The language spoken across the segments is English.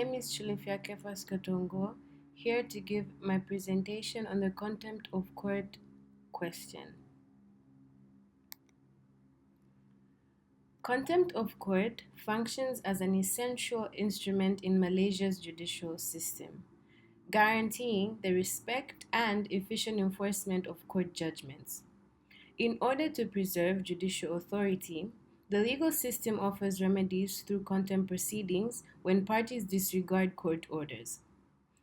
My name is Chilifia Kefas Katongo, here to give my presentation on the contempt of court question. Contempt of court functions as an essential instrument in Malaysia's judicial system, guaranteeing the respect and efficient enforcement of court judgments. In order to preserve judicial authority, the legal system offers remedies through contempt proceedings when parties disregard court orders.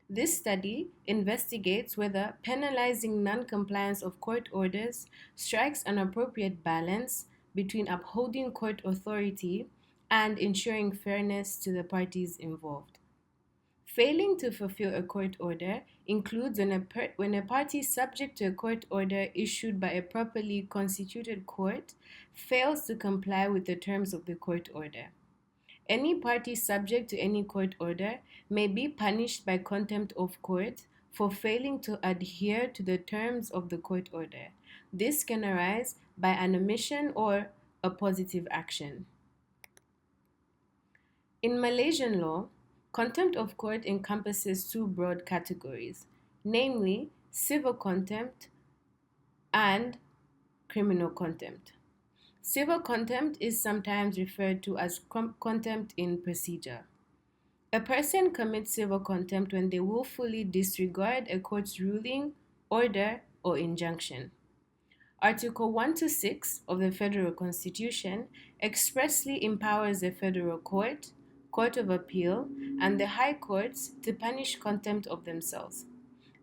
This study investigates whether penalizing non-compliance of court orders strikes an appropriate balance between upholding court authority and ensuring fairness to the parties involved. Failing to fulfill a court order includes when a party subject to a court order issued by a properly constituted court fails to comply with the terms of the court order. Any party subject to any court order may be punished by contempt of court for failing to adhere to the terms of the court order. This can arise by an omission or a positive action. In Malaysian law, contempt of court encompasses two broad categories, namely civil contempt and criminal contempt. Civil contempt is sometimes referred to as contempt in procedure. A person commits civil contempt when they willfully disregard a court's ruling, order, or injunction. Article 126 of the Federal Constitution expressly empowers the Federal Court, Court of Appeal, and the High Courts to punish contempt of themselves.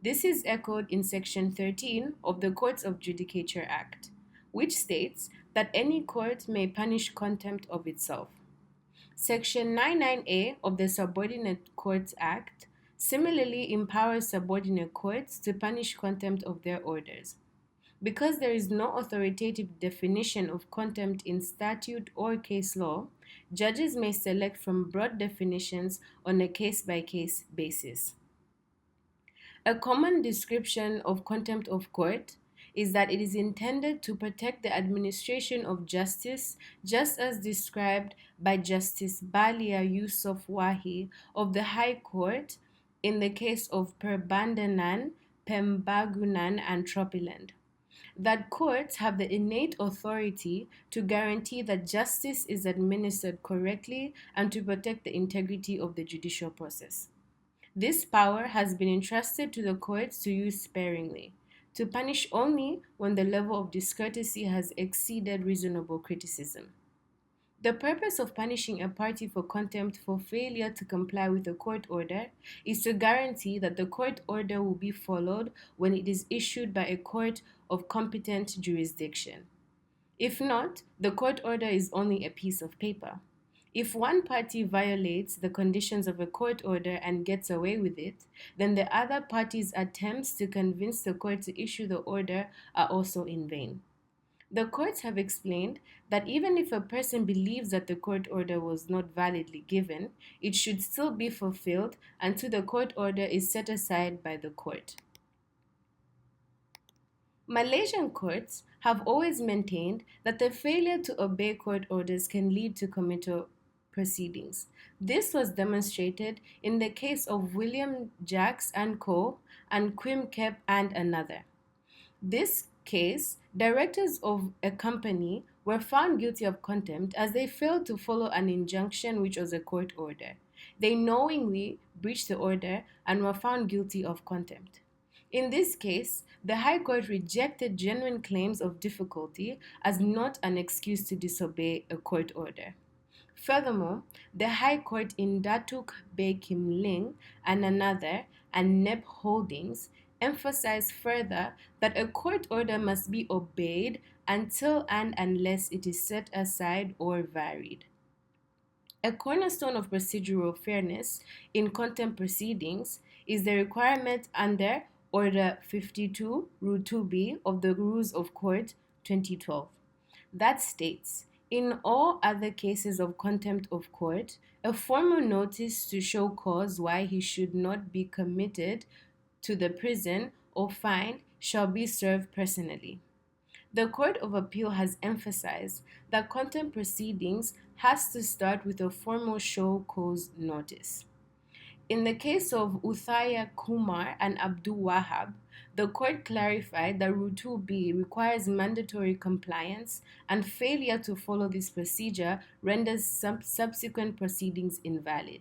This is echoed in Section 13 of the Courts of Judicature Act, which states that any court may punish contempt of itself. Section 99A of the Subordinate Courts Act similarly empowers subordinate courts to punish contempt of their orders. Because there is no authoritative definition of contempt in statute or case law, judges may select from broad definitions on a case-by-case basis. A common description of contempt of court is that it is intended to protect the administration of justice, just as described by Justice Balia Yusof Wahi of the High Court in the case of Perbandanan, Pembagunan, and Tropiland. That courts have the innate authority to guarantee that justice is administered correctly and to protect the integrity of the judicial process. This power has been entrusted to the courts to use sparingly, to punish only when the level of discourtesy has exceeded reasonable criticism. The purpose of punishing a party for contempt for failure to comply with a court order is to guarantee that the court order will be followed when it is issued by a court of competent jurisdiction. If not, the court order is only a piece of paper. If one party violates the conditions of a court order and gets away with it, then the other party's attempts to convince the court to issue the order are also in vain. The courts have explained that even if a person believes that the court order was not validly given, it should still be fulfilled until the court order is set aside by the court. Malaysian courts have always maintained that the failure to obey court orders can lead to committal proceedings. This was demonstrated in the case of William Jacks and Co. and Quim Kep and another. This case, directors of a company were found guilty of contempt as they failed to follow an injunction which was a court order. They knowingly breached the order and were found guilty of contempt. In this case, the High Court rejected genuine claims of difficulty as not an excuse to disobey a court order. Furthermore, the High Court in Datuk Bay Kim Ling and another and NEB Holdings emphasized further that a court order must be obeyed until and unless it is set aside or varied. A cornerstone of procedural fairness in contempt proceedings is the requirement under Order 52, Rule 2B of the Rules of Court 2012. That states, in all other cases of contempt of court, a formal notice to show cause why he should not be committed to the prison or fined shall be served personally. The Court of Appeal has emphasized that contempt proceedings has to start with a formal show cause notice. In the case of Uthaya Kumar and Abdul Wahab, the court clarified that Rule 2B requires mandatory compliance, and failure to follow this procedure renders subsequent proceedings invalid.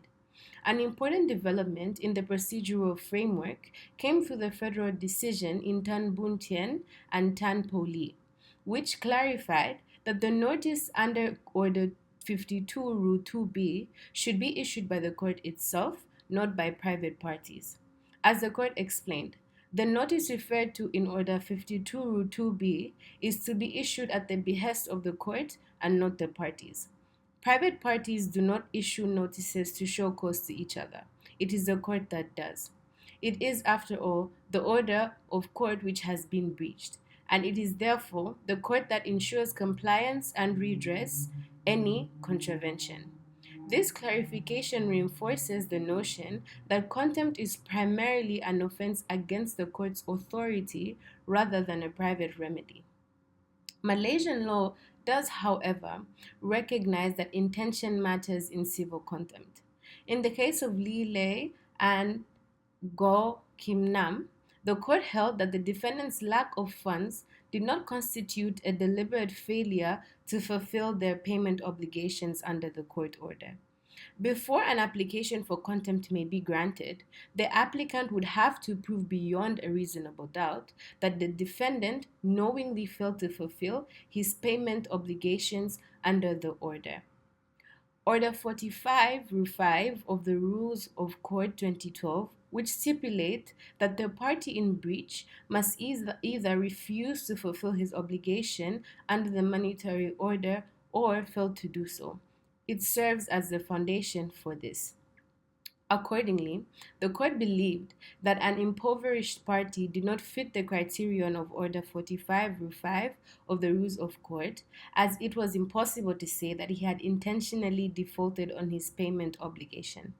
An important development in the procedural framework came through the federal decision in Tan Boon Tien and Tan Po Lee, which clarified that the notice under Order 52 Rule 2B should be issued by the court itself, not by private parties. As the court explained, the notice referred to in Order 52 Rule 2B is to be issued at the behest of the court and not the parties. Private parties do not issue notices to show cause to each other. It is the court that does. It is, after all, the order of court which has been breached, and it is therefore the court that ensures compliance and redress any contravention. This clarification reinforces the notion that contempt is primarily an offense against the court's authority rather than a private remedy. Malaysian law does, however, recognize that intention matters in civil contempt. In the case of Lee Lei and Goh Kim Nam, the court held that the defendant's lack of funds did not constitute a deliberate failure to fulfill their payment obligations under the court order. Before an application for contempt may be granted, the applicant would have to prove beyond a reasonable doubt that the defendant knowingly failed to fulfill his payment obligations under the order. Order 45 Rule 5 of the Rules of Court 2012, which stipulate that the party in breach must either refuse to fulfill his obligation under the monetary order or fail to do so. It serves as the foundation for this. Accordingly, the court believed that an impoverished party did not fit the criterion of Order 45 Rule 5 of the Rules of Court, as it was impossible to say that he had intentionally defaulted on his payment obligation.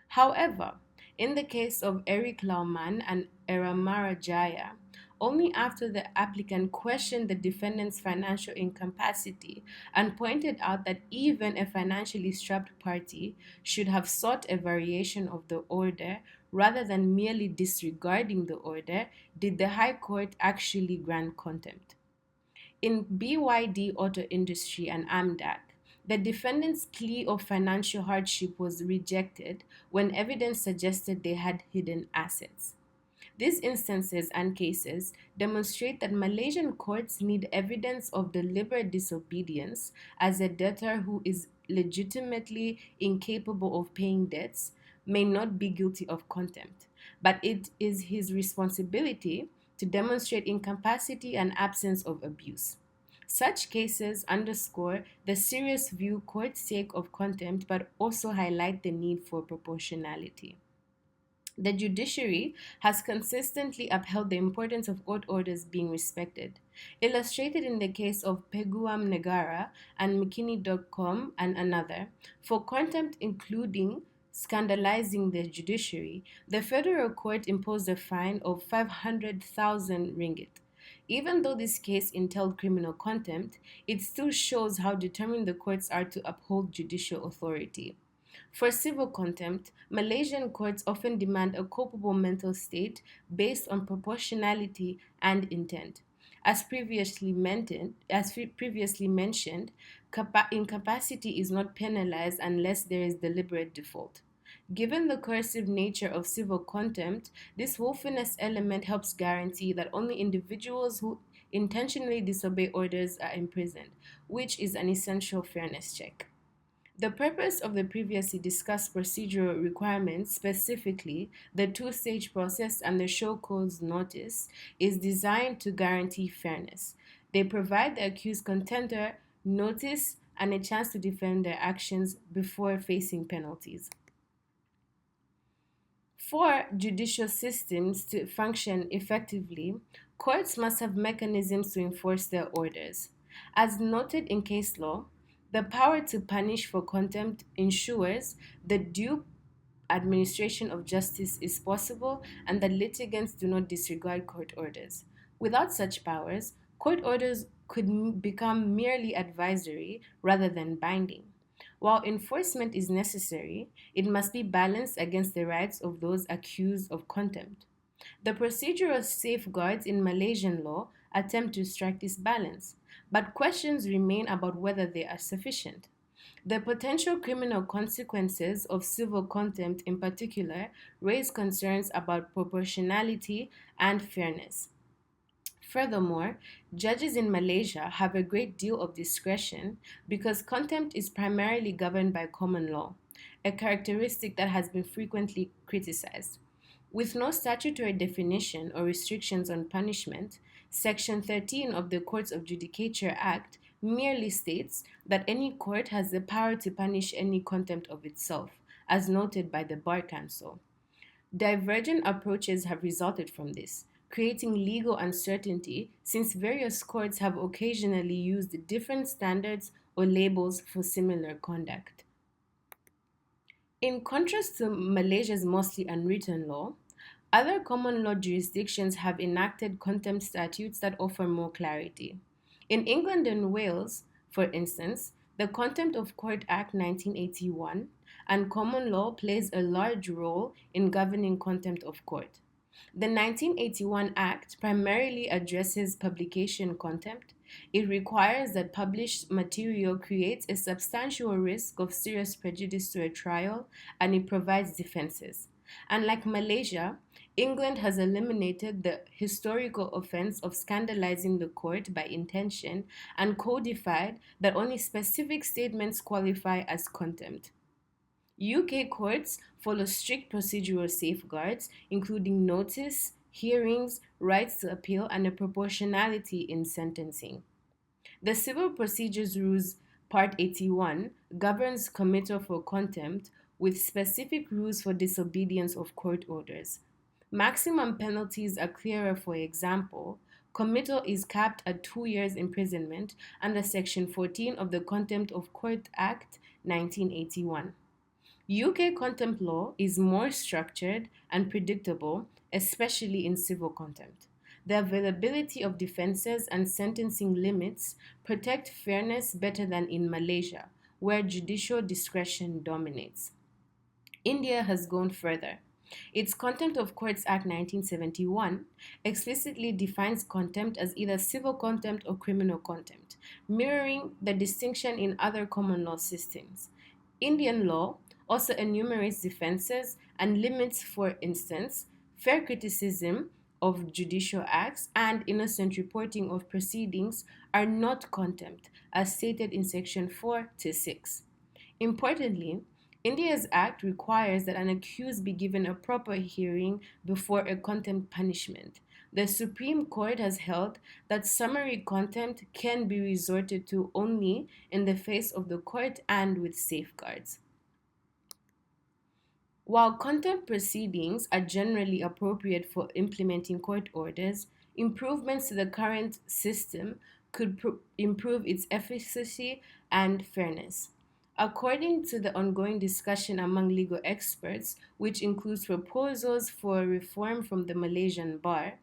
However, in the case of Eric Lauman and Eramara Jaya, only after the applicant questioned the defendant's financial incapacity and pointed out that even a financially strapped party should have sought a variation of the order rather than merely disregarding the order, did the High Court actually grant contempt. In BYD Auto Industry and AMDAC, the defendant's plea of financial hardship was rejected when evidence suggested they had hidden assets. These instances and cases demonstrate that Malaysian courts need evidence of deliberate disobedience, as a debtor who is legitimately incapable of paying debts may not be guilty of contempt, but it is his responsibility to demonstrate incapacity and absence of abuse. Such cases underscore the serious view courts take of contempt, but also highlight the need for proportionality. The judiciary has consistently upheld the importance of court orders being respected, illustrated in the case of Peguam Negara and McKinney.com and another. For contempt including scandalizing the judiciary, the federal court imposed a fine of 500,000 ringgit. Even though this case entailed criminal contempt, it still shows how determined the courts are to uphold judicial authority. For civil contempt, Malaysian courts often demand a culpable mental state based on proportionality and intent. As previously mentioned, incapacity is not penalized unless there is deliberate default. Given the coercive nature of civil contempt, this willfulness element helps guarantee that only individuals who intentionally disobey orders are imprisoned, which is an essential fairness check. The purpose of the previously discussed procedural requirements, specifically the two-stage process and the show cause notice, is designed to guarantee fairness. They provide the accused contender notice and a chance to defend their actions before facing penalties. For judicial systems to function effectively, courts must have mechanisms to enforce their orders. As noted in case law, the power to punish for contempt ensures the due administration of justice is possible and that litigants do not disregard court orders. Without such powers, court orders could become merely advisory rather than binding. While enforcement is necessary, it must be balanced against the rights of those accused of contempt. The procedural safeguards in Malaysian law attempt to strike this balance, but questions remain about whether they are sufficient. The potential criminal consequences of civil contempt, in particular, raise concerns about proportionality and fairness. Furthermore, judges in Malaysia have a great deal of discretion because contempt is primarily governed by common law, a characteristic that has been frequently criticized. With no statutory definition or restrictions on punishment, Section 13 of the Courts of Judicature Act merely states that any court has the power to punish any contempt of itself, as noted by the Bar Council. Divergent approaches have resulted from this, creating legal uncertainty since various courts have occasionally used different standards or labels for similar conduct. In contrast to Malaysia's mostly unwritten law, other common law jurisdictions have enacted contempt statutes that offer more clarity. In England and Wales, for instance, the Contempt of Court Act 1981 and common law plays a large role in governing contempt of court. The 1981 Act primarily addresses publication contempt. It requires that published material creates a substantial risk of serious prejudice to a trial, and it provides defenses. Unlike Malaysia, England has eliminated the historical offense of scandalizing the court by intention and codified that only specific statements qualify as contempt. UK courts follow strict procedural safeguards, including notice, hearings, rights to appeal, and a proportionality in sentencing. The Civil Procedures Rules Part 81 governs committal for contempt with specific rules for disobedience of court orders. Maximum penalties are clearer. For example, committal is capped at 2 years imprisonment under Section 14 of the Contempt of Court Act 1981. UK contempt law is more structured and predictable, especially in civil contempt. The availability of defenses and sentencing limits protect fairness better than in Malaysia, where judicial discretion dominates. India has gone further. Its Contempt of Courts Act 1971 explicitly defines contempt as either civil contempt or criminal contempt, mirroring the distinction in other common law systems. Indian law also enumerates defenses and limits, for instance, fair criticism of judicial acts and innocent reporting of proceedings are not contempt, as stated in Section 4 to 6. Importantly, India's act requires that an accused be given a proper hearing before a contempt punishment. The Supreme Court has held that summary contempt can be resorted to only in the face of the court and with safeguards. While contempt proceedings are generally appropriate for implementing court orders, improvements to the current system could improve its efficacy and fairness. According to the ongoing discussion among legal experts, which includes proposals for reform from the Malaysian bar,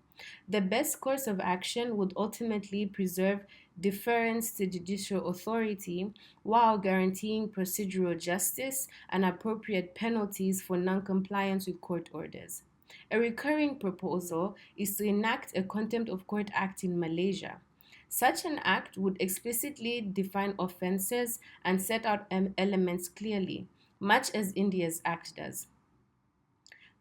the best course of action would ultimately preserve deference to judicial authority while guaranteeing procedural justice and appropriate penalties for noncompliance with court orders. A recurring proposal is to enact a Contempt of Court Act in Malaysia. Such an act would explicitly define offenses and set out elements clearly, much as India's act does.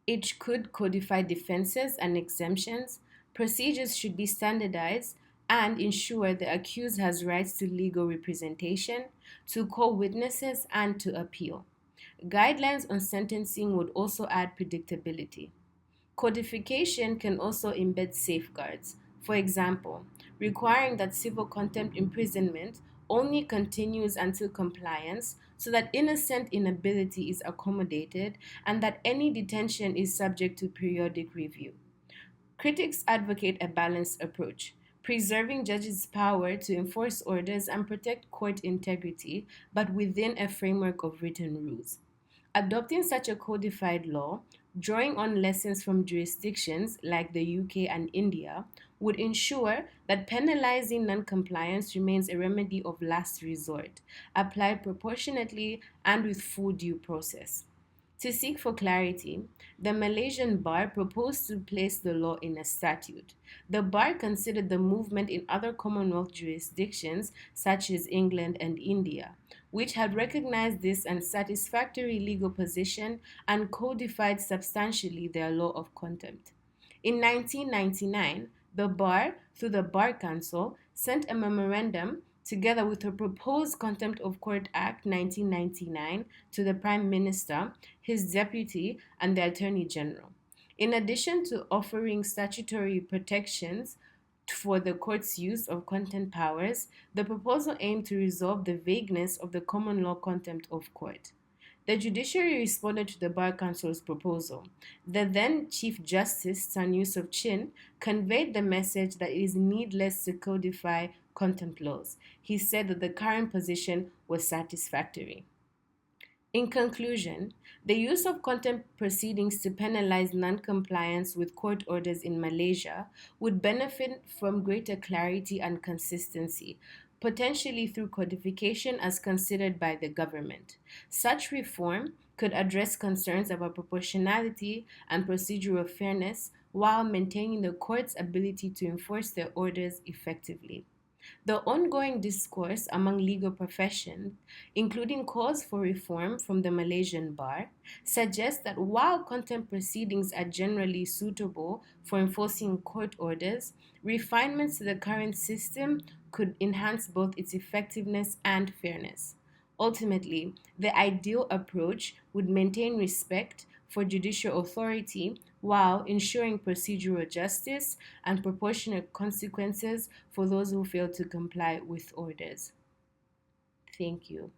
It could codify defenses and exemptions. Procedures should be standardized and ensure the accused has rights to legal representation, to call witnesses, and to appeal. Guidelines on sentencing would also add predictability. Codification can also embed safeguards. For example, requiring that civil contempt imprisonment only continues until compliance so that innocent inability is accommodated and that any detention is subject to periodic review. Critics advocate a balanced approach, preserving judges' power to enforce orders and protect court integrity, but within a framework of written rules. Adopting such a codified law, drawing on lessons from jurisdictions like the UK and India, would ensure that penalizing noncompliance remains a remedy of last resort, applied proportionately and with full due process. To seek for clarity, the Malaysian bar proposed to place the law in a statute. The bar considered the movement in other Commonwealth jurisdictions, such as England and India, which had recognized this unsatisfactory legal position and codified substantially their law of contempt. In 1999, the bar, through the Bar Council, sent a memorandum together with a proposed Contempt of Court Act 1999 to the Prime Minister, his deputy, and the Attorney General. In addition to offering statutory protections for the court's use of contempt powers, the proposal aimed to resolve the vagueness of the common law contempt of court. The judiciary responded to the Bar Council's proposal. The then Chief Justice, Tan Yusuf Chin, conveyed the message that it is needless to codify contempt laws. He said that the current position was satisfactory. In conclusion, the use of contempt proceedings to penalize non-compliance with court orders in Malaysia would benefit from greater clarity and consistency, potentially through codification as considered by the government. Such reform could address concerns about proportionality and procedural fairness while maintaining the court's ability to enforce their orders effectively. The ongoing discourse among legal profession, including calls for reform from the Malaysian bar, suggests that while contempt proceedings are generally suitable for enforcing court orders, refinements to the current system could enhance both its effectiveness and fairness. Ultimately, the ideal approach would maintain respect for judicial authority while ensuring procedural justice and proportionate consequences for those who fail to comply with orders. Thank you.